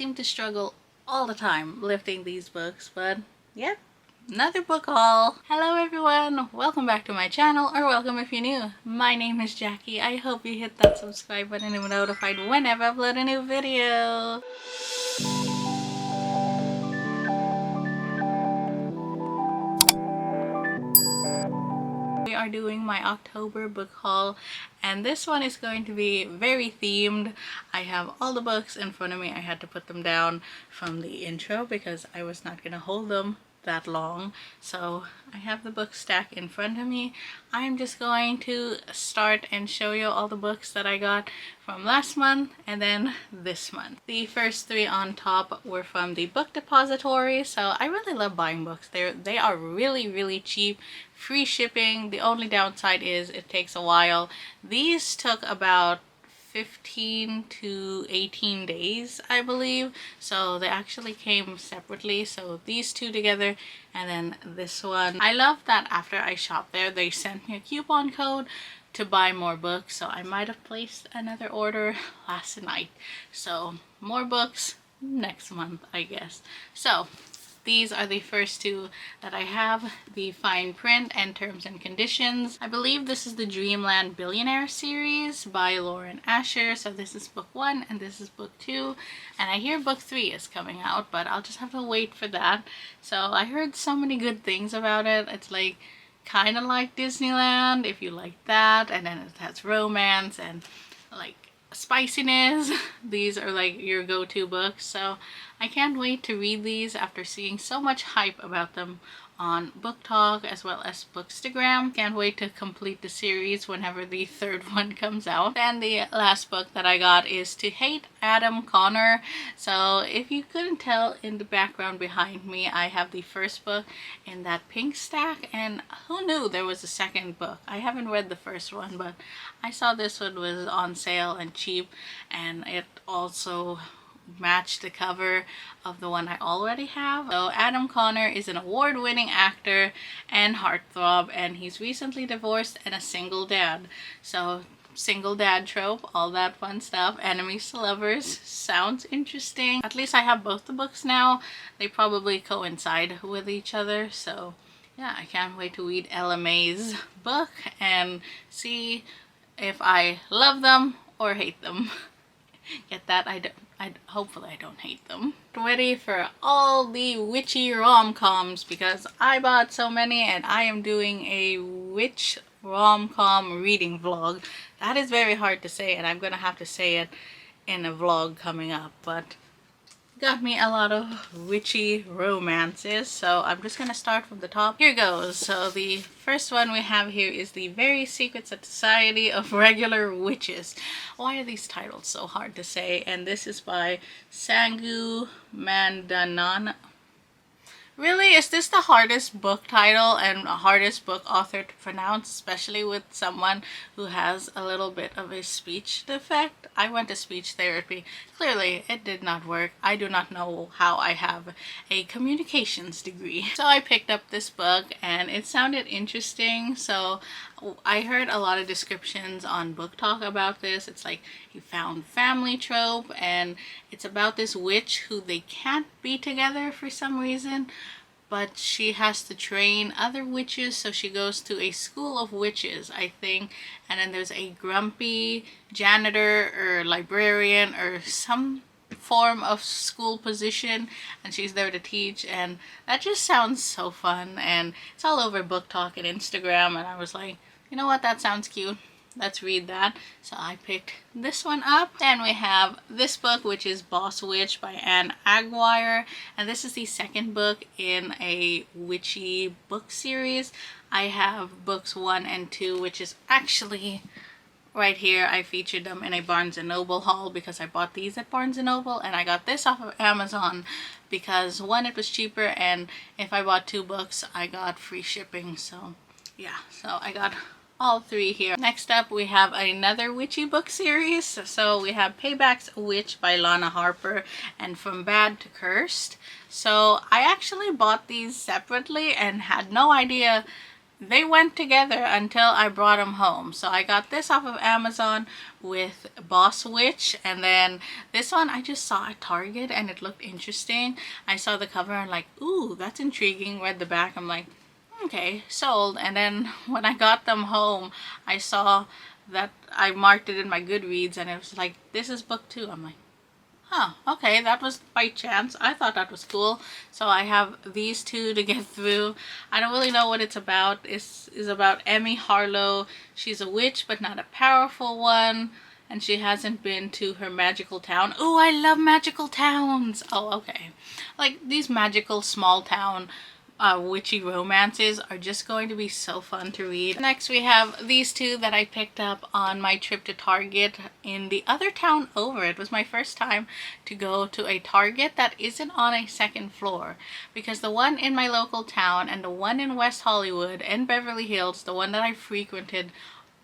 seem to struggle all the time lifting these books, but yeah, another book haul. Hello everyone, welcome back to my channel, or welcome if you're new. My name is Jackie. I hope you hit that subscribe button and be notified whenever I upload a new video. We are doing my October book haul, and this one is going to be very themed. I have all the books in front of me. I had to put them down from the intro because I was not gonna hold them that long, so I have the book stack in front of me. I'm just going to start and show you all the books that I got from last month and then this month. The first three on top were from the Book Depository, so I really love buying books. They are really cheap, free shipping. The only downside is it takes a while. These took about 15 to 18 days, I believe, so they actually came separately. So these two together and then this one. I love that after I shopped there, they sent me a coupon code to buy more books, so I might have placed another order last night, so more books next month, I guess. So these are the first two that I have, the fine print and terms and conditions. I believe this is the Dreamland Billionaire series by Lauren Asher. So this is book 1 and this is book 2. And I hear book 3 is coming out, but I'll just have to wait for that. So I heard so many good things about it. It's like kind of like Disneyland, if you like that. And then it has romance and like spiciness. These are like your go-to books, so I can't wait to read these after seeing so much hype about them on Book Talk as well as Bookstagram. Can't wait to complete the series whenever the third one comes out. And the last book that I got is To Hate Adam Connor. So if you couldn't tell in the background behind me, I have the first book in that pink stack, and who knew there was a second book. I haven't read the first one, but I saw this one was on sale and cheap, and it also match the cover of the one I already have. So Adam Connor is an award-winning actor and heartthrob, and he's recently divorced and a single dad. So single dad trope, all that fun stuff, enemies to lovers. Sounds interesting. At least I have both the books now. They probably coincide with each other, so yeah, I can't wait to read Ella May's book and see if I love them or hate them. Get that? Hopefully I don't hate them. Ready for all the witchy rom-coms because I bought so many, and I am doing a witch rom-com reading vlog. That is very hard to say, and I'm gonna have to say it in a vlog coming up, but got me a lot of witchy romances, so I'm just gonna start from the top. Here goes. So the first one we have here is The Very Secret Society of Regular Witches. Why are these titles so hard to say? And this is by Sangu Mandanana. Really? Is this the hardest book title and hardest book author to pronounce, especially with someone who has a little bit of a speech defect? I went to speech therapy. Clearly, it did not work. I do not know how I have a communications degree. So I picked up this book and it sounded interesting. So I heard a lot of descriptions on Book Talk about this. It's like a found family trope, and it's about this witch who they can't be together for some reason, but she has to train other witches, so she goes to a school of witches, I think, and then there's a grumpy janitor or librarian or some form of school position, and she's there to teach, and that just sounds so fun. And it's all over Book Talk and Instagram, and I was like, you know what, that sounds cute, let's read that. So I picked this one up. Then we have this book, which is Boss Witch by Anne Aguirre, and this is the second book in a witchy book series. I have books 1 and 2, which is actually right here. I featured them in a Barnes & Noble haul because I bought these at Barnes & Noble, and I got this off of Amazon because 1, it was cheaper, and if I bought 2 books I got free shipping. So yeah, so I got all 3 here. Next up we have another witchy book series. So we have Paybacks, Witch by Lana Harper and From Bad to Cursed. So I actually bought these separately and had no idea they went together until I brought them home. So I got this off of Amazon with Boss Witch, and then this one I just saw at Target and it looked interesting. I saw the cover and like, ooh, that's intriguing. Read the back, I'm like, okay, sold. And then when I got them home, I saw that I marked it in my Goodreads and it was like, this is book 2. I'm like, huh, okay, that was by chance. I thought that was cool. So I have these 2 to get through. I don't really know what it's about. It's about Emmy Harlow. She's a witch, but not a powerful one. And she hasn't been to her magical town. Oh, I love magical towns. Oh, okay. Like these magical small town witchy romances are just going to be so fun to read. Next we have these 2 that I picked up on my trip to Target in the other town over. It was my first time to go to a Target that isn't on a second floor, because the one in my local town and the one in West Hollywood and Beverly Hills, the one that I frequented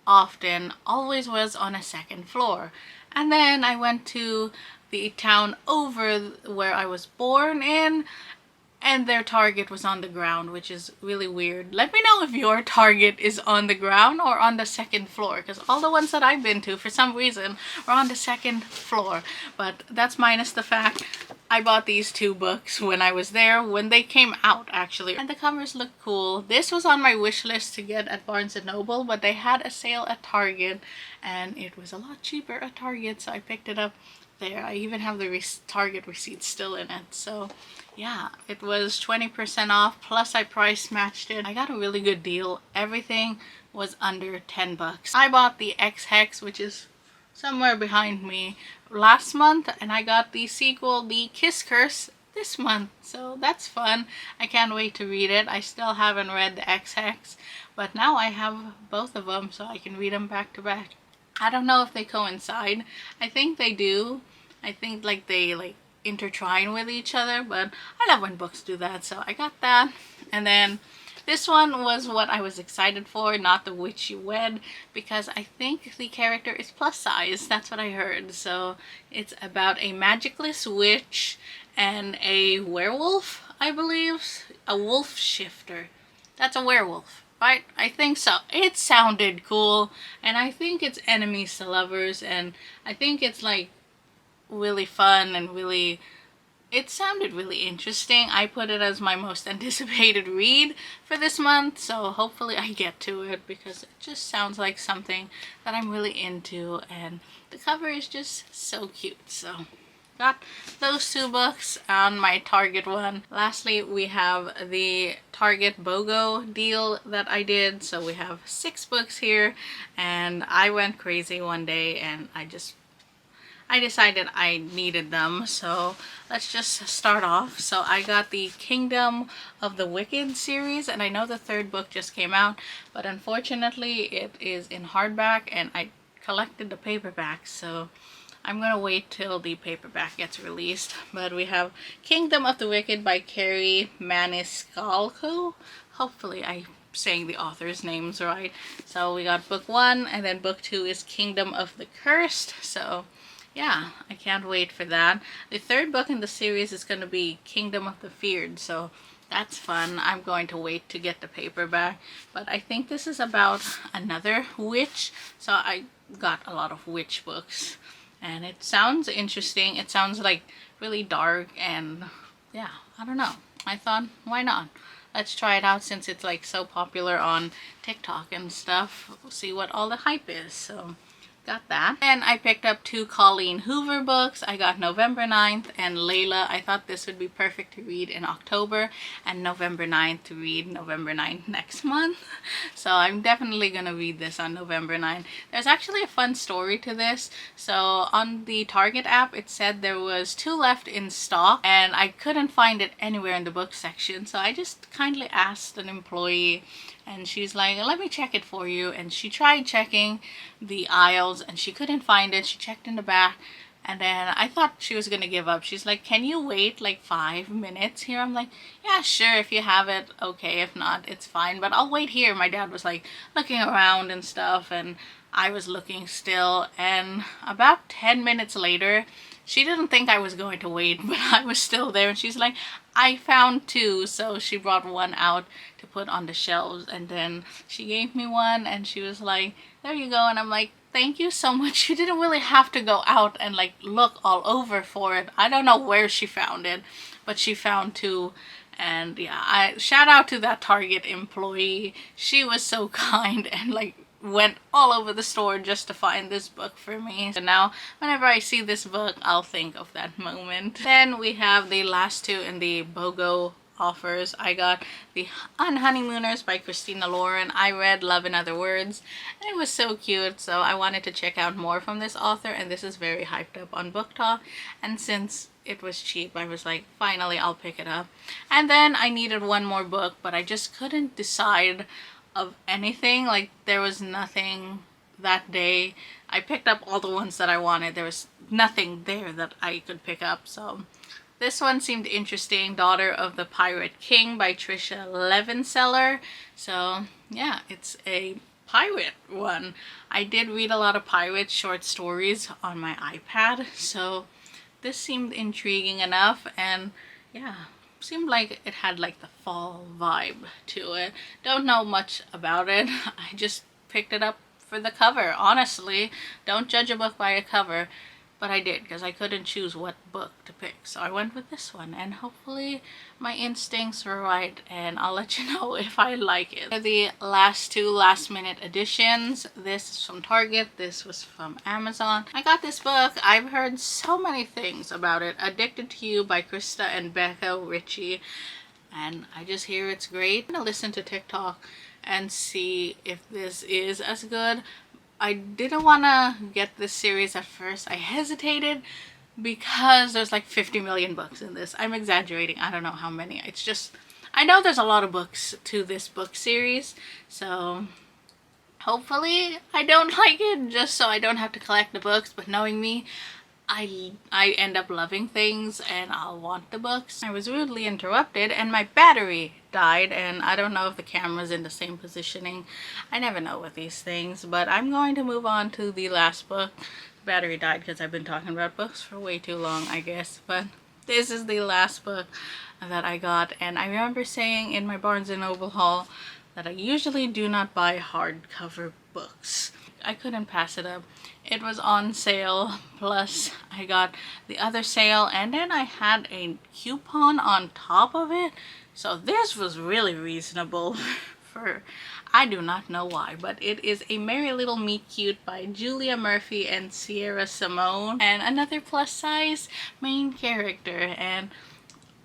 often, always was on a second floor. And then I went to the town over where I was born in, and their Target was on the ground, which is really weird. Let me know if your Target is on the ground or on the second floor, because all the ones that I've been to for some reason are on the second floor. But that's minus the fact I bought these 2 books when I was there, when they came out actually, and the covers look cool. This was on my wish list to get at Barnes & Noble, but they had a sale at Target and it was a lot cheaper at Target, so I picked it up there. I even have the Target receipt still in it. So yeah, it was 20% off, plus I price matched it. I got a really good deal. Everything was under 10 bucks. I bought the X-Hex, which is somewhere behind me, last month, and I got the sequel, the Kiss Curse, this month. So that's fun. I can't wait to read it. I still haven't read the X-Hex, but now I have both of them, so I can read them back to back. I don't know if they coincide. I think they do. I think like they intertwine with each other, but I love when books do that, so I got that. And then this one was what I was excited for, not the Witchy Wed, because I think the character is plus size. That's what I heard. So it's about a magicless witch and a werewolf, I believe. A wolf shifter. That's a werewolf, right? I think so. It sounded cool, and I think it's enemies to lovers, and I think it's like really fun and really, it sounded really interesting. I put it as my most anticipated read for this month, so hopefully I get to it, because it just sounds like something that I'm really into, and the cover is just so cute. So got those 2 books on my Target one. Lastly, we have the Target Bogo deal that I did. So we have 6 books here, and I went crazy one day and I decided I needed them. So let's just start off. So I got the Kingdom of the Wicked series, and I know the 3rd book just came out, but unfortunately it is in hardback and I collected the paperback, so I'm gonna wait till the paperback gets released. But we have Kingdom of the Wicked by Carrie Maniscalco. Hopefully I'm saying the author's names right. So we got book 1, and then book 2 is Kingdom of the Cursed. So yeah, I can't wait for that. The 3rd book in the series is going to be Kingdom of the Feared, so that's fun. I'm going to wait to get the paperback. But I think this is about another witch, so I got a lot of witch books. And it sounds interesting. It sounds like really dark, and yeah, I don't know. I thought, why not? Let's try it out since it's like so popular on TikTok and stuff. See what all the hype is. So got that. And I picked up 2 Colleen Hoover books. I got November 9th and Layla. I thought this would be perfect to read in October, and November 9th to read November 9th next month. So I'm definitely gonna read this on November 9th. There's actually a fun story to this. So on the Target app, it said there was 2 left in stock, and I couldn't find it anywhere in the book section. So I just kindly asked an employee, and she's like, let me check it for you. And she tried checking the aisles and she couldn't find it. She checked in the back, and then I thought she was gonna give up. She's like, can you wait like 5 minutes here? I'm like, yeah, sure, if you have it, okay. If not, it's fine, but I'll wait here. My dad was like looking around and stuff, and I was looking still, and about 10 minutes later she didn't think I was going to wait, but I was still there, and she's like, I found two. So she brought one out to put on the shelves, and then she gave me one, and she was like, there you go. And I'm like, thank you so much. You didn't really have to go out and like look all over for it. I don't know where she found it, but she found two. And yeah, I shout out to that Target employee. She was so kind and like went all over the store just to find this book for me. So now whenever I see this book, I'll think of that moment. Then we have the last two in the Bogo offers. I got the Honeymooners by Christina Lauren. I read Love in Other Words, and it was so cute, so I wanted to check out more from this author, and this is very hyped up on Book Talk, and since it was cheap, I was like, finally I'll pick it up. And then I needed one more book, but I just couldn't decide of anything. Like, there was nothing that day. I picked up all the ones that I wanted. There was nothing there that I could pick up, so this one seemed interesting. Daughter of the Pirate King by Trisha Levenseller. So yeah, it's a pirate one. I did read a lot of pirate short stories on my iPad, so this seemed intriguing enough, and yeah, seemed like it had like the fall vibe to it. Don't know much about it. I just picked it up for the cover, honestly. Don't judge a book by a cover. But I did, because I couldn't choose what book to pick. So I went with this one, and hopefully my instincts were right, and I'll let you know if I like it. The last two last-minute editions. This is from Target. This was from Amazon. I got this book. I've heard so many things about it. Addicted to You by Krista and Becca, Richie. And I just hear it's great. I'm gonna listen to TikTok and see if this is as good. I didn't want to get this series at first. I hesitated because there's like 50 million books in this. I'm exaggerating. I don't know how many. It's just, I know there's a lot of books to this book series. So hopefully I don't like it, just so I don't have to collect the books. But knowing me, I end up loving things and I'll want the books. I was rudely interrupted and my battery died, and I don't know if the camera's in the same positioning. I never know with these things, but I'm going to move on to the last book. The battery died because I've been talking about books for way too long, I guess, but this is the last book that I got, and I remember saying in my Barnes & Noble haul that I usually do not buy hardcover books. I couldn't pass it up. It was on sale, plus I got the other sale, and then I had a coupon on top of it. So this was really reasonable for, I do not know why, but it is A Merry Little Meet Cute by Julia Murphy and Sierra Simone, and another plus size main character. And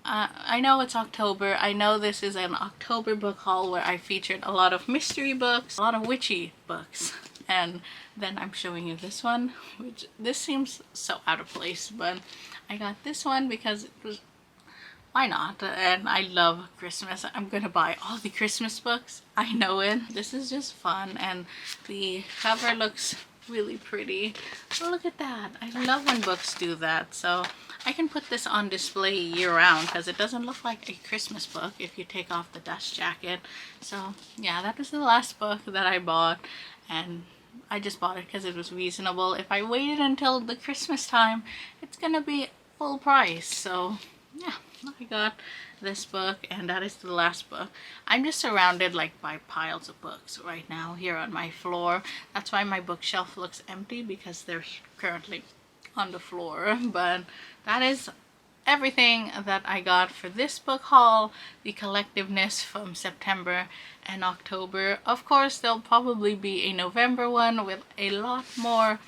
I know it's October. I know this is an October book haul where I featured a lot of mystery books, a lot of witchy books. And then I'm showing you this one, which this seems so out of place, but I got this one because it was, why not? And I love Christmas. I'm gonna buy all the Christmas books. I know it. This is just fun, and the cover looks really pretty. Oh, look at that. I love when books do that. So I can put this on display year-round because it doesn't look like a Christmas book if you take off the dust jacket. So yeah, that was the last book that I bought, and I just bought it because it was reasonable. If I waited until the Christmas time, it's gonna be full price. So yeah, I got this book, and that is the last book. I'm just surrounded like by piles of books right now here on my floor. That's why my bookshelf looks empty, because they're currently on the floor. But that is everything that I got for this book haul, the collectiveness from September and October. Of course, there'll probably be a November one with a lot more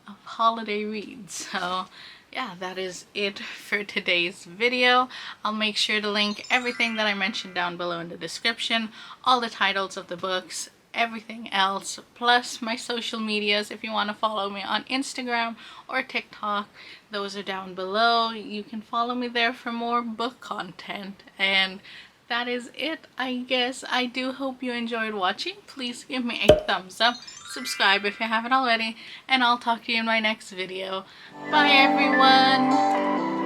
of holiday reads. So yeah, that is it for today's video. I'll make sure to link everything that I mentioned down below in the description, all the titles of the books, everything else, plus my social medias. If you want to follow me on Instagram or TikTok, those are down below. You can follow me there for more book content. And that is it, I guess. I do hope you enjoyed watching. Please give me a thumbs up, subscribe if you haven't already, and I'll talk to you in my next video. Bye everyone!